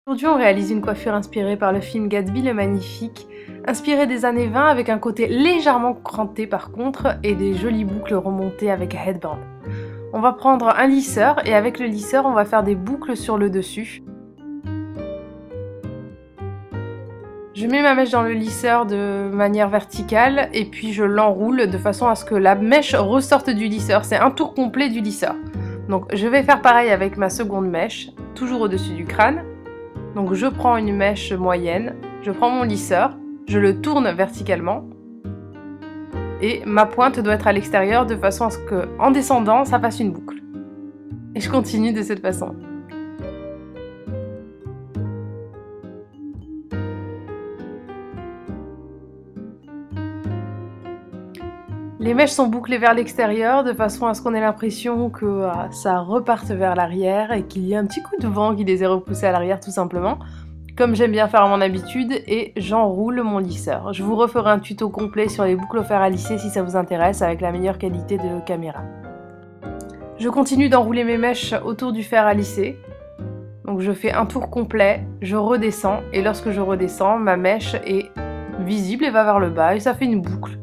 Aujourd'hui, on réalise une coiffure inspirée par le film Gatsby le Magnifique, inspirée des années 20 avec un côté légèrement cranté par contre et des jolies boucles remontées avec headband. On va prendre un lisseur et avec le lisseur, on va faire des boucles sur le dessus. Je mets ma mèche dans le lisseur de manière verticale et puis je l'enroule de façon à ce que la mèche ressorte du lisseur. C'est un tour complet du lisseur. Donc je vais faire pareil avec ma seconde mèche, toujours au-dessus du crâne. Donc je prends une mèche moyenne, je prends mon lisseur, je le tourne verticalement et ma pointe doit être à l'extérieur de façon à ce que, en descendant, ça fasse une boucle. Et je continue de cette façon. Les mèches sont bouclées vers l'extérieur de façon à ce qu'on ait l'impression que ça reparte vers l'arrière et qu'il y ait un petit coup de vent qui les ait repoussées à l'arrière tout simplement, comme j'aime bien faire à mon habitude, et j'enroule mon lisseur. Je vous referai un tuto complet sur les boucles au fer à lisser si ça vous intéresse avec la meilleure qualité de caméra. Je continue d'enrouler mes mèches autour du fer à lisser. Donc je fais un tour complet, je redescends et lorsque je redescends, ma mèche est visible et va vers le bas et ça fait une boucle.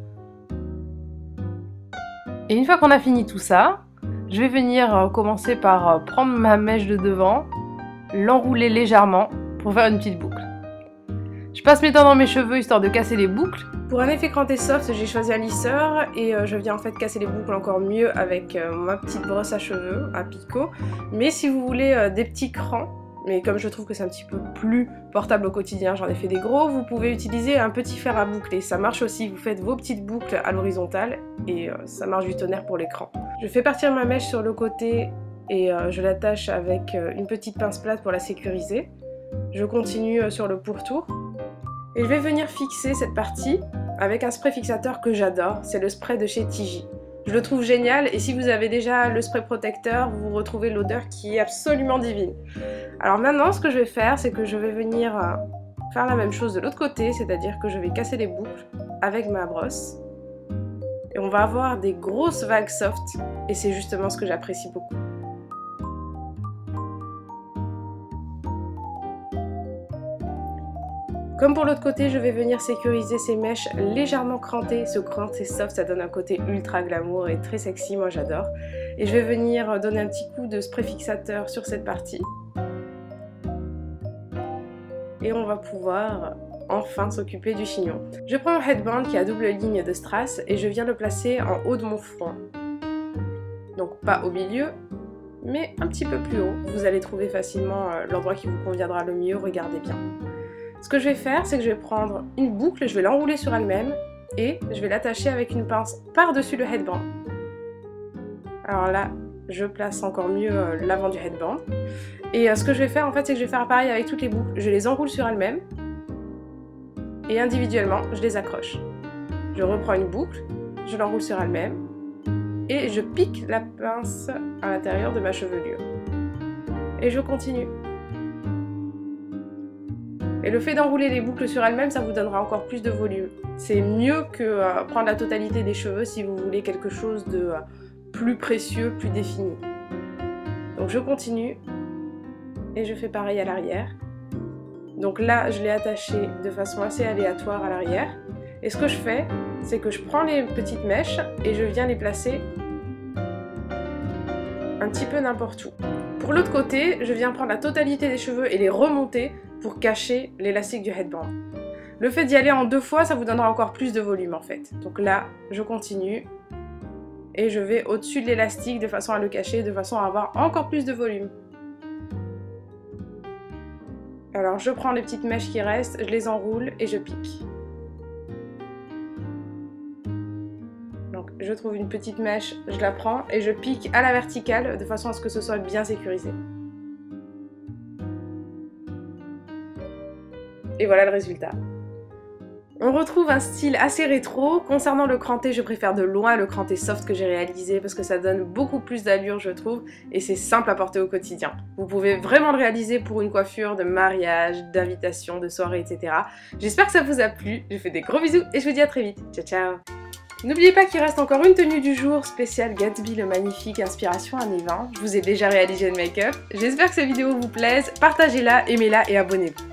Et une fois qu'on a fini tout ça, je vais venir commencer par prendre ma mèche de devant, l'enrouler légèrement pour faire une petite boucle. Je passe mes doigts dans mes cheveux histoire de casser les boucles. Pour un effet cranté soft, j'ai choisi un lisseur et je viens en fait casser les boucles encore mieux avec ma petite brosse à cheveux, à picot. Mais si vous voulez des petits crans, mais comme je trouve que c'est un petit peu plus portable au quotidien, j'en ai fait des gros, vous pouvez utiliser un petit fer à boucler. Ça marche aussi, vous faites vos petites boucles à l'horizontale et ça marche du tonnerre pour l'écran. Je fais partir ma mèche sur le côté et je l'attache avec une petite pince plate pour la sécuriser. Je continue sur le pourtour et je vais venir fixer cette partie avec un spray fixateur que j'adore, c'est le spray de chez Tigi. Je le trouve génial et si vous avez déjà le spray protecteur, vous retrouvez l'odeur qui est absolument divine. Alors maintenant, ce que je vais faire, c'est que je vais venir faire la même chose de l'autre côté, c'est-à-dire que je vais casser les boucles avec ma brosse. Et on va avoir des grosses vagues soft et c'est justement ce que j'apprécie beaucoup. Comme pour l'autre côté, je vais venir sécuriser ces mèches légèrement crantées. Ce cranté soft, ça donne un côté ultra glamour et très sexy, moi j'adore. Et je vais venir donner un petit coup de spray fixateur sur cette partie. Et on va pouvoir enfin s'occuper du chignon. Je prends un headband qui a double ligne de strass et je viens le placer en haut de mon front. Donc pas au milieu, mais un petit peu plus haut. Vous allez trouver facilement l'endroit qui vous conviendra le mieux, regardez bien. Ce que je vais faire, c'est que je vais prendre une boucle, je vais l'enrouler sur elle-même et je vais l'attacher avec une pince par-dessus le headband. Alors là, je place encore mieux l'avant du headband. Et ce que je vais faire, en fait, c'est que je vais faire pareil avec toutes les boucles. Je les enroule sur elles-mêmes et individuellement, je les accroche. Je reprends une boucle, je l'enroule sur elle-même et je pique la pince à l'intérieur de ma chevelure. Et je continue. Et le fait d'enrouler les boucles sur elles-mêmes, ça vous donnera encore plus de volume. C'est mieux que prendre la totalité des cheveux si vous voulez quelque chose de plus précieux, plus défini. Donc je continue et je fais pareil à l'arrière. Donc là, je l'ai attaché de façon assez aléatoire à l'arrière. Et ce que je fais, c'est que je prends les petites mèches et je viens les placer un petit peu n'importe où. Pour l'autre côté, je viens prendre la totalité des cheveux et les remonter pour cacher l'élastique du headband. Le fait d'y aller en deux fois, ça vous donnera encore plus de volume en fait. Donc là, je continue et je vais au-dessus de l'élastique de façon à le cacher, de façon à avoir encore plus de volume. Alors je prends les petites mèches qui restent, je les enroule et je pique. Donc je trouve une petite mèche, je la prends et je pique à la verticale de façon à ce que ce soit bien sécurisé. Et voilà le résultat. On retrouve un style assez rétro. Concernant le cranté, je préfère de loin le cranté soft que j'ai réalisé parce que ça donne beaucoup plus d'allure, je trouve, et c'est simple à porter au quotidien. Vous pouvez vraiment le réaliser pour une coiffure de mariage, d'invitation, de soirée, etc. J'espère que ça vous a plu. Je vous fais des gros bisous et je vous dis à très vite. Ciao, ciao! N'oubliez pas qu'il reste encore une tenue du jour spéciale Gatsby le magnifique, inspiration années 20. Je vous ai déjà réalisé le make-up. J'espère que cette vidéo vous plaise. Partagez-la, aimez-la et abonnez-vous.